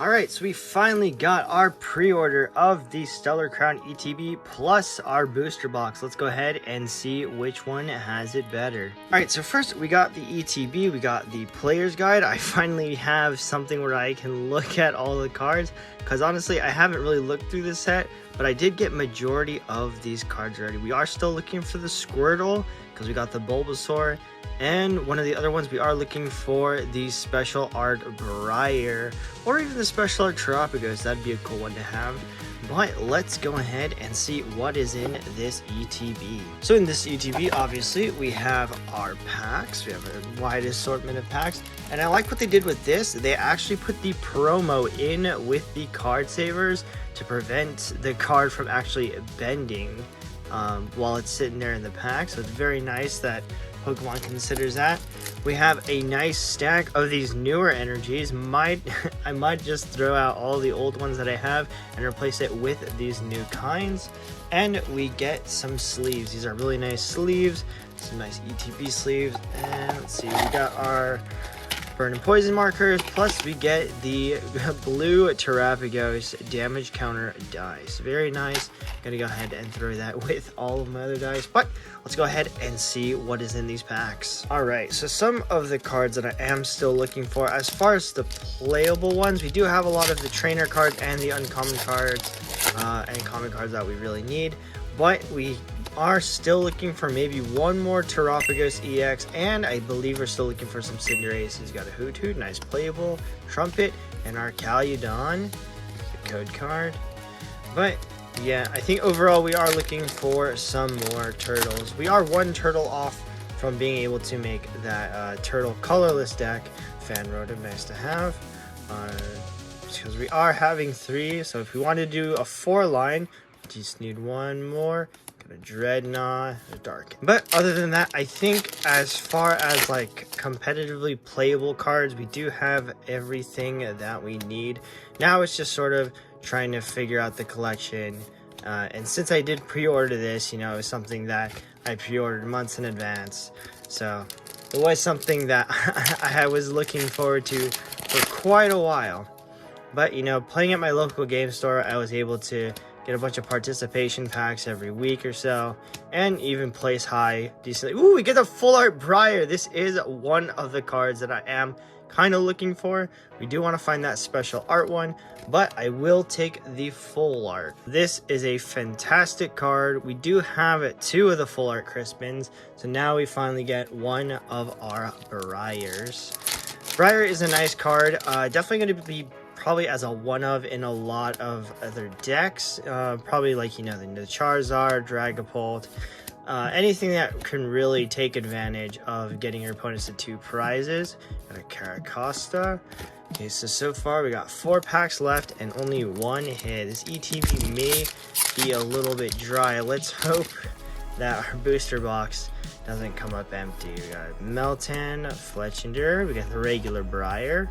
Alright, so we finally got our pre-order of the Stellar Crown ETB plus our booster box. Let's go ahead and see which one has it better. Alright, so first we got the ETB, we got the player's guide. I finally have something where I can look at all the cards, because honestly I haven't really looked through this set, but I did get majority of these cards already. We are still looking for the Squirtle, because we got the Bulbasaur, and one of the other ones we are looking for the special art Briar, or even the special art Terapagos. That'd be a cool one to have. But let's go ahead and see what is in this ETB. So in this ETB, obviously, we have our packs. We have a wide assortment of packs. And I like what they did with this. They actually put the promo in with the card savers to prevent the card from actually bending while it's sitting there in the pack. So it's very nice that Pokemon considers that. We have a nice stack of these newer energies. I might just throw out all the old ones that I have and replace it with these new kinds. And we get some sleeves. These are really nice sleeves, some nice ETB sleeves. And let's see, we got our burn and poison markers, plus we get the blue Terapagos damage counter dice. Very nice. Gonna go ahead and throw that with all of my other dice, but let's go ahead and see what is in these packs. All right, so some of the cards that I am still looking for, as far as the playable ones, we do have a lot of the trainer cards and the uncommon cards and common cards that we really need, but we are still looking for maybe one more Terapagos EX, and I believe we're still looking for some Cinderace. He's got a Hoothoot, nice playable, Trumpet, and our Calyodon, the code card. But yeah, I think overall we are looking for some more turtles. We are one turtle off from being able to make that turtle colorless deck. Fan Rotom, nice to have. Because we are having 3, so if we want to do a 4-line, we just need one more. A Dreadnought, a Dark. But other than that, I think as far as like competitively playable cards, we do have everything that we need. Now it's just sort of trying to figure out the collection. And since I did pre-order this, you know, it was something that I pre-ordered months in advance. So it was something that I was looking forward to for quite a while. But, you know, playing at my local game store, I was able to get a bunch of participation packs every week or so, and even place high decently. Ooh, we get the full art Briar. This is one of the cards that I am kind of looking for. We do want to find that special art one, but I will take the full art. This is a fantastic card. We do have 2 of the full art Crispins, so now we finally get one of our Briars. Briar is a nice card. Definitely going to be probably as a one of in a lot of other decks, probably like, you know, the Charizard, Dragapult, anything that can really take advantage of getting your opponents to 2 prizes. Got a Caracosta. Okay, so far we got 4 packs left and only 1 hit. This ETB may be a little bit dry. Let's hope that our booster box doesn't come up empty. We got Meltan, Fletchinder, we got the regular Briar,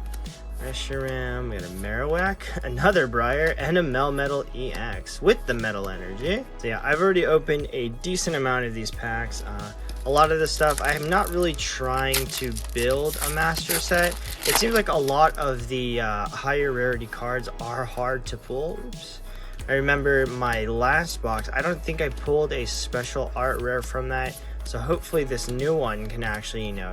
Reshiram, we got a Marowak, another Briar, and a Melmetal EX with the Metal Energy. So yeah, I've already opened a decent amount of these packs. A lot of the stuff, I am not really trying to build a master set. It seems like a lot of the higher rarity cards are hard to pull. Oops. I remember my last box, I don't think I pulled a special art rare from that. So hopefully this new one can actually, you know,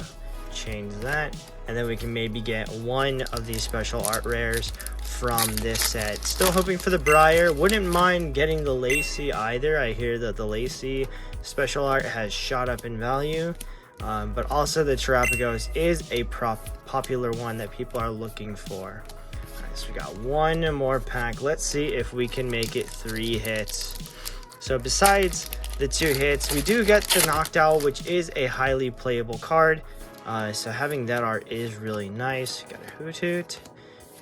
change that, and then we can maybe get one of these special art rares from this set. Still hoping for the Briar. Wouldn't mind getting the Lacey either. I hear that the Lacey special art has shot up in value, but also the Terapagos is a popular one that people are looking for. Alright, so we got one more pack. Let's see if we can make it 3 hits. So besides the 2 hits, we do get the Noctowl, which is a highly playable card. So having that art is really nice. Got a Hoothoot,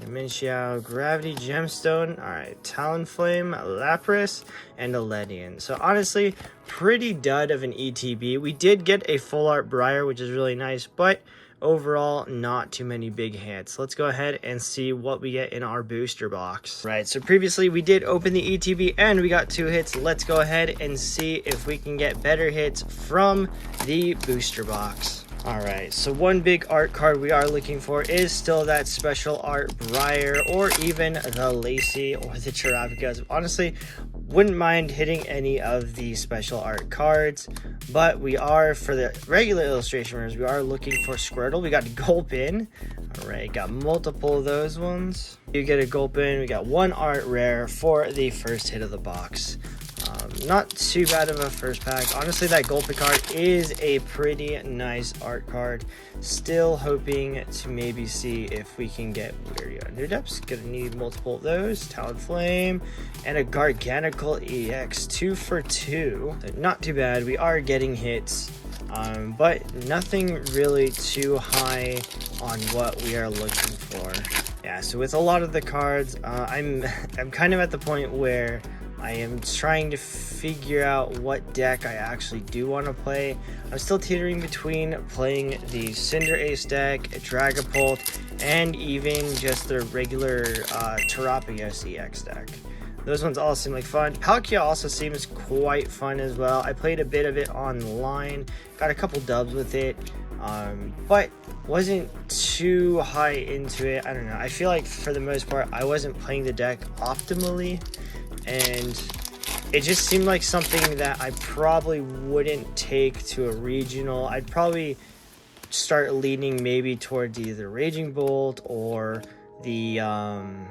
a Minxiao, Gravity Gemstone, alright, Talonflame, Lapras, and a Ledian. So honestly, pretty dud of an ETB. We did get a full art Briar, which is really nice, but overall, not too many big hits. Let's go ahead and see what we get in our booster box. Right, so previously we did open the ETB and we got 2 hits. Let's go ahead and see if we can get better hits from the booster box. Alright, so one big art card we are looking for is still that special art Briar, or even the Lacey or the Terrapicas. Honestly, wouldn't mind hitting any of the special art cards, but we are, for the regular illustration rares, we are looking for Squirtle. We got Gulpin. Alright, got multiple of those ones. You get a Gulpin. We got one art rare for the first hit of the box. Not too bad of a first pack. Honestly, that Gulpin card is a pretty nice art card. Still hoping to maybe see if we can get Weary Underdepths. Gonna need multiple of those. Talonflame and a Gargantual EX. 2 for 2. So not too bad. We are getting hits, but nothing really too high on what we are looking for. Yeah, so with a lot of the cards, I'm kind of at the point where I am trying to figure out what deck I actually do want to play. I'm still teetering between playing the Cinder Ace deck, Dragapult, and even just the regular Terrapicas EX deck. Those ones all seem like fun. Palkia also seems quite fun as well. I played a bit of it online, got a couple dubs with it, but wasn't too high into it. I don't know. I feel like for the most part, I wasn't playing the deck optimally, and it just seemed like something that I probably wouldn't take to a regional. I'd probably start leaning maybe towards either Raging Bolt or the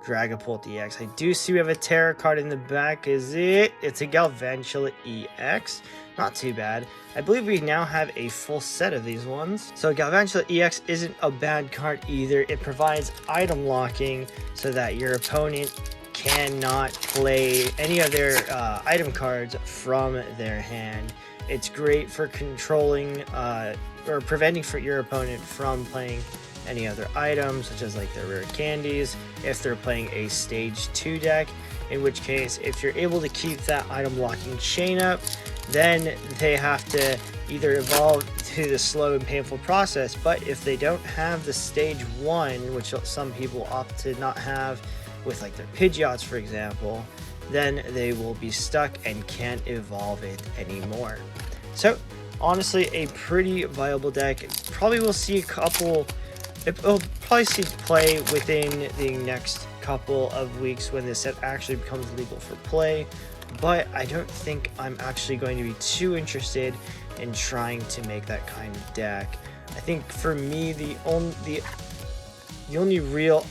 Dragapult EX. I do see we have a Terra card in the back. Is it? It's a Galvantula EX. Not too bad. I believe we now have a full set of these ones. So Galvantula EX isn't a bad card either. It provides item locking so that your opponent cannot play any of their item cards from their hand. It's great for controlling or preventing for your opponent from playing any other items, such as like the rare candies, if they're playing a stage 2 deck, in which case if you're able to keep that item locking chain up, then they have to either evolve to the slow and painful process. But if they don't have the stage 1, which some people opt to not have with like their Pidgeots, for example, then they will be stuck and can't evolve it anymore. So honestly, a pretty viable deck. Probably will see a couple, it'll probably see play within the next couple of weeks when this set actually becomes legal for play, but I don't think I'm actually going to be too interested in trying to make that kind of deck. I think for me, the only real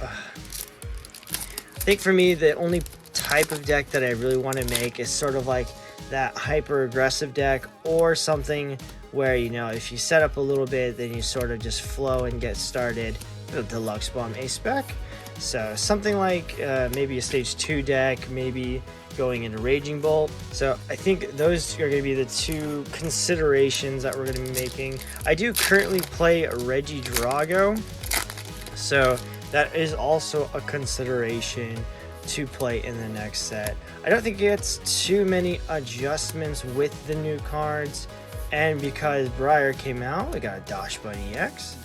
I think for me, the only type of deck that I really want to make is sort of like that hyper aggressive deck, or something where, you know, if you set up a little bit, then you sort of just flow and get started. The Deluxe Bomb Ace spec. So something like maybe a stage 2 deck, maybe going into Raging Bolt. So I think those are going to be the two considerations that we're going to be making. I do currently play Regidrago, so that is also a consideration to play in the next set. I don't think it gets too many adjustments with the new cards, and because Briar came out, we got a Dash Bunny EX.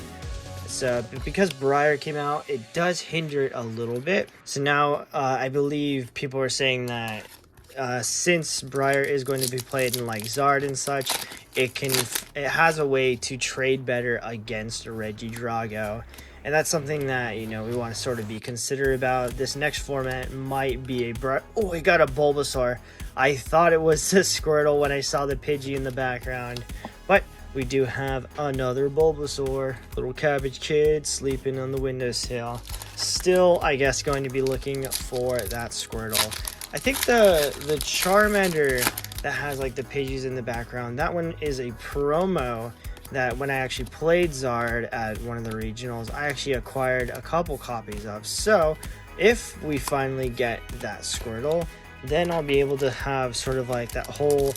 So because Briar came out, it does hinder it a little bit. So now I believe people are saying that since Briar is going to be played in like Zard and such, it has a way to trade better against a Regidrago. And that's something that, you know, we want to sort of be considerate about. This next format might be a oh, we got a Bulbasaur. I thought it was a Squirtle when I saw the Pidgey in the background, but we do have another Bulbasaur. Little cabbage kid sleeping on the windowsill. Still, I guess, going to be looking for that Squirtle. I think the Charmander that has like the Pidgeys in the background, that one is a promo that when I actually played Zard at one of the regionals, I actually acquired a couple copies of. So if we finally get that Squirtle, then I'll be able to have sort of like that whole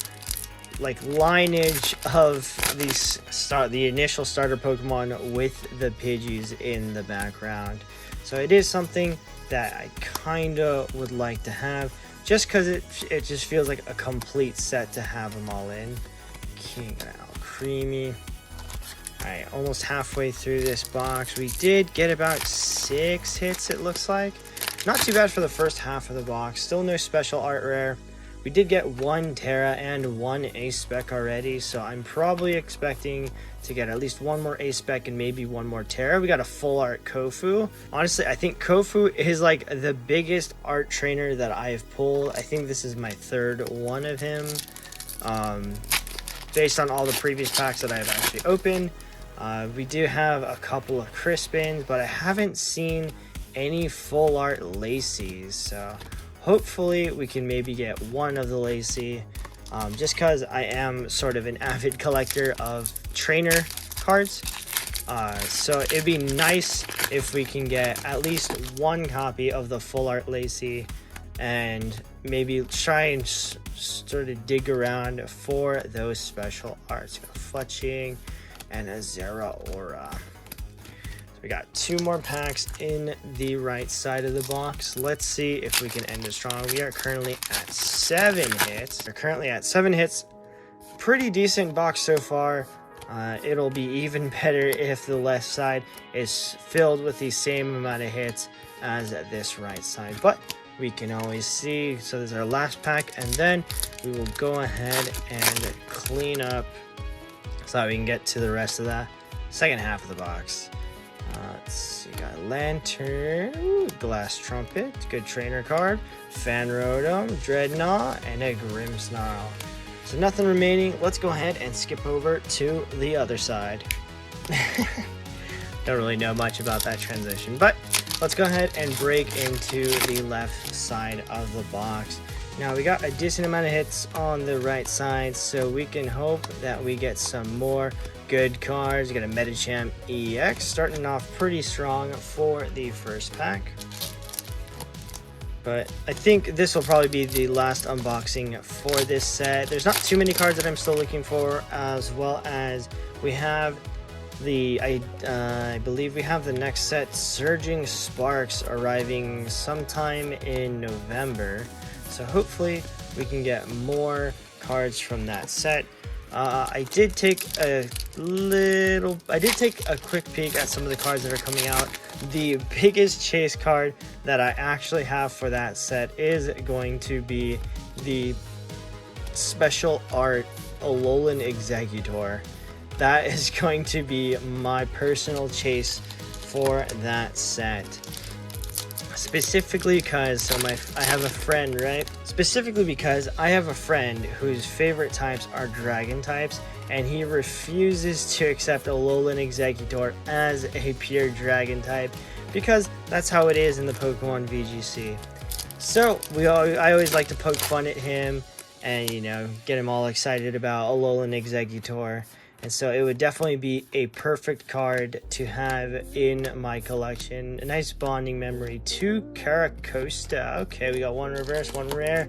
like lineage of the initial starter Pokemon with the Pidgeys in the background. So it is something that I kind of would like to have, just because it just feels like a complete set to have them all in. King Creamy. Alright, almost halfway through this box. We did get about 6 hits, it looks like. Not too bad for the first half of the box. Still no special art rare. We did get 1 Terra and 1 Ace Spec already, so I'm probably expecting to get at least 1 more Ace Spec and maybe 1 more Terra. We got a full art Kofu. Honestly, I think Kofu is like the biggest art trainer that I've pulled. I think this is my 3rd one of him, based on all the previous packs that I've actually opened. We do have a couple of Crispins, but I haven't seen any full art Lacy's, so hopefully we can maybe get 1 of the Lacy, just because I am sort of an avid collector of trainer cards. So it'd be nice if we can get at least 1 copy of the full art Lacy and maybe try and sort of dig around for those special arts. Fletching and a Zera Aura. So we got 2 more packs in the right side of the box. Let's see if we can end it strong. We are currently at 7 hits. We're currently at 7 hits. Pretty decent box so far. It'll be even better if the left side is filled with the same amount of hits as this right side, but we can always see. So this is our last pack, and then we will go ahead and clean up so that we can get to the rest of the second half of the box. Let's see, got Lantern, Glass Trumpet, good trainer card, Fan Rotom, Dreadnought, and a Grimmsnarl. So nothing remaining. Let's go ahead and skip over to the other side. Don't really know much about that transition, but let's go ahead and break into the left side of the box. Now we got a decent amount of hits on the right side, so we can hope that we get some more good cards. We got a Medicham EX starting off pretty strong for the first pack. But I think this will probably be the last unboxing for this set. There's not too many cards that I'm still looking for, as well as we have the, I believe we have the next set, Surging Sparks, arriving sometime in November. So hopefully we can get more cards from that set. I did take a quick peek at some of the cards that are coming out. The biggest chase card that I actually have for that set is going to be the special art Alolan Exeggutor. That is going to be my personal chase for that set. Specifically because I have a friend, right? Specifically because I have a friend whose favorite types are dragon types, and he refuses to accept Alolan Exeggutor as a pure dragon type because that's how it is in the Pokemon VGC. So I always like to poke fun at him and, you know, get him all excited about Alolan Exeggutor. And so it would definitely be a perfect card to have in my collection. A nice bonding memory to Caracosta. Okay, we got 1 reverse, 1 rare.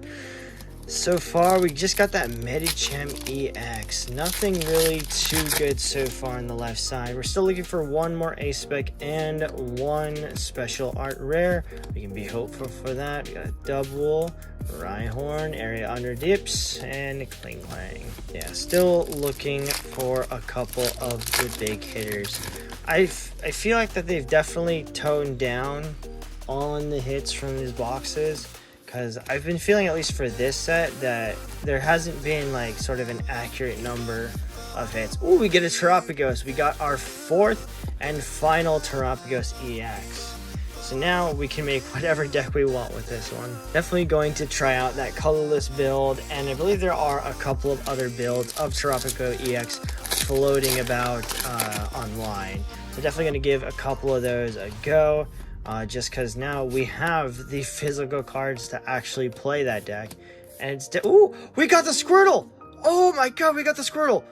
So far, we just got that Medicham EX. Nothing really too good so far on the left side. We're still looking for 1 more Ace Spec and 1 special art rare. We can be hopeful for that. We got a Dubwool, Rhyhorn, Area Under Dips, and Klingklang. Yeah, still looking for a couple of the big hitters. I feel like that they've definitely toned down on the hits from these boxes, because I've been feeling, at least for this set, that there hasn't been like sort of an accurate number of hits. Ooh, we get a Terapagos. We got our 4th and final Terapagos EX. So now we can make whatever deck we want with this one. Definitely going to try out that colorless build, and I believe there are a couple of other builds of Terapagos EX floating about online. So definitely going to give a couple of those a go. Just because now we have the physical cards to actually play that deck. And it's ooh, we got the Squirtle! Oh my god, we got the Squirtle!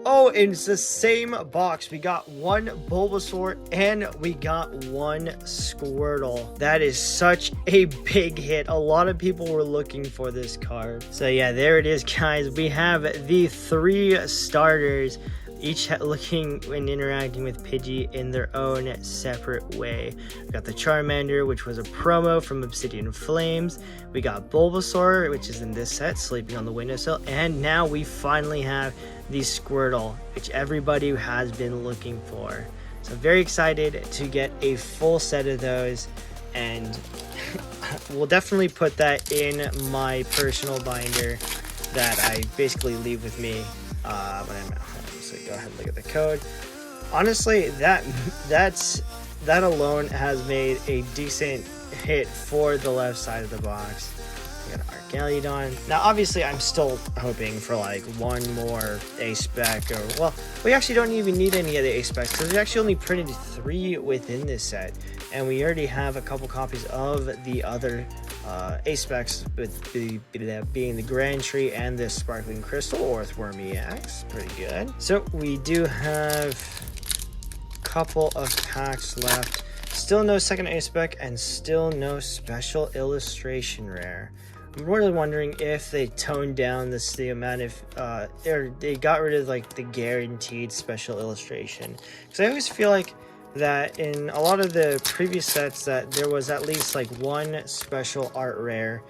Oh, it's the same box. We got 1 Bulbasaur and we got 1 Squirtle. That is such a big hit. A lot of people were looking for this card. So yeah, there it is, guys. We have the 3 starters, each looking and interacting with Pidgey in their own separate way. We got the Charmander, which was a promo from Obsidian Flames. We got Bulbasaur, which is in this set, sleeping on the windowsill. And now we finally have the Squirtle, which everybody has been looking for. So very excited to get a full set of those. And we'll definitely put that in my personal binder that I basically leave with me when I'm at home. So go ahead and look at the code. Honestly, that alone has made a decent hit for the left side of the box. We got Argaludon. Now, obviously, I'm still hoping for like one more A-Spec, or well, we actually don't even need any of the A-Specs because we actually only printed 3 within this set, and we already have a couple copies of the other A-Specs, with being the Grand Tree and the Sparkling Crystal Earthworm EX. Pretty good. So we do have a couple of packs left. Still no second A-Spec and still no special illustration rare. I'm really wondering if they toned down the amount of or they got rid of like the guaranteed special illustration, because I always feel like that in a lot of the previous sets that there was at least like one special art rare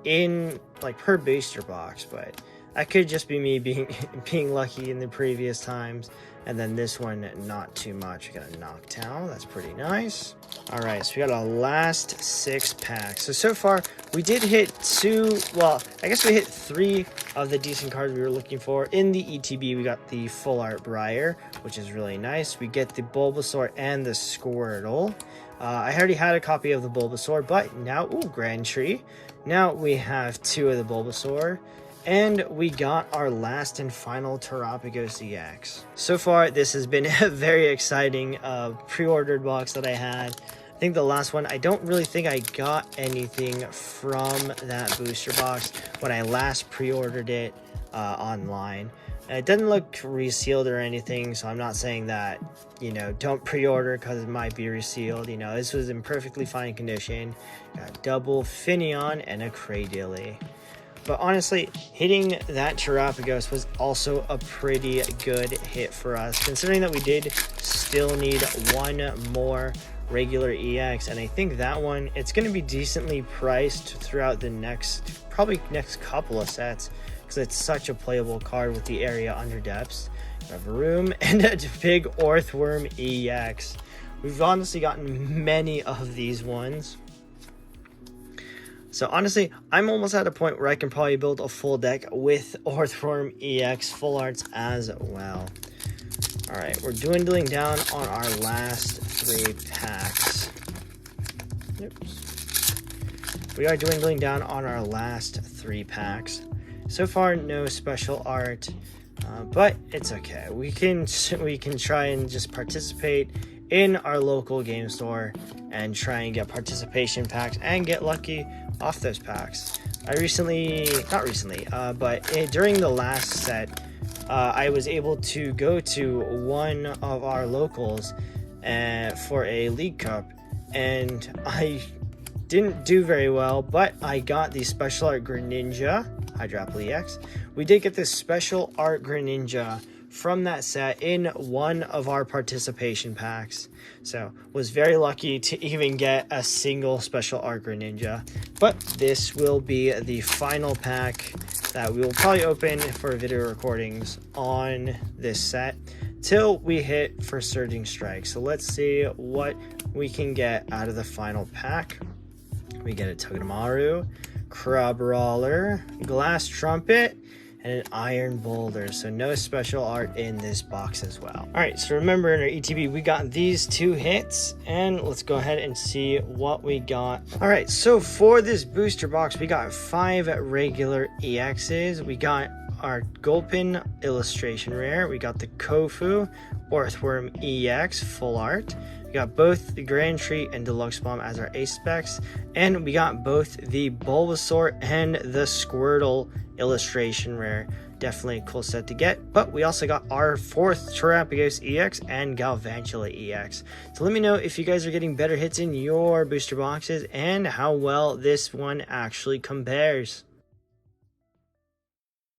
in like per booster box, but that could just be me being lucky in the previous times. And then this one, not too much. We got a Noctowl. That's pretty nice. All right, so we got our last 6 packs. So far, we did hit 2. Well, I guess we hit 3 of the decent cards we were looking for. In the ETB, we got the Full Art Briar, which is really nice. We get the Bulbasaur and the Squirtle. I already had a copy of the Bulbasaur, but now, ooh, Grand Tree. Now we have 2 of the Bulbasaur. And we got our last and final Terapagos EX. So far, this has been a very exciting pre-ordered box that I had. I think the last one, I don't really think I got anything from that booster box when I last pre-ordered it online. And it doesn't look resealed or anything, so I'm not saying that, you know, don't pre-order because it might be resealed. You know, this was in perfectly fine condition. Got a double Finneon and a Cradily. But honestly, hitting that Terapagos was also a pretty good hit for us, considering that we did still need one more regular EX. And I think that one, it's going to be decently priced throughout the probably next couple of sets, because it's such a playable card with the area under depths. We have room and a big Earthworm EX. We've honestly gotten many of these ones. So honestly, I'm almost at a point where I can probably build a full deck with Earthworm EX full arts as well. All right, we're dwindling down on our last 3 packs. Oops. We are dwindling down on our last 3 packs. So far, no special art, but it's okay. We can try and just participate in our local game store and try and get participation packs and get lucky off those packs. But during the last set, I was able to go to one of our locals for a League Cup, and I didn't do very well, but I got the Special Art Greninja, Hydrapple EX. We did get this Special Art Greninja from that set in one of our participation packs, so was very lucky to even get a single Special Art Greninja. But this will be the final pack that we will probably open for video recordings on this set till we hit for Surging Strike. So let's see what we can get out of the final pack. We get a Togedemaru, Crabrawler, Glass Trumpet, and an Iron Boulder. So no special art in this box as well. All right, so remember in our ETB, we got these 2 hits, and let's go ahead and see what we got. All right, so for this booster box, we got 5 regular EXs. We got our Gulpin illustration rare. We got the Kofu Earthworm EX full art. We got both the Grand Tree and Deluxe Bomb as our A-Specs, and we got both the Bulbasaur and the Squirtle illustration rare. Definitely a cool set to get. But we also got our 4th Terapagos EX and Galvantula EX. So let me know if you guys are getting better hits in your booster boxes and how well this one actually compares.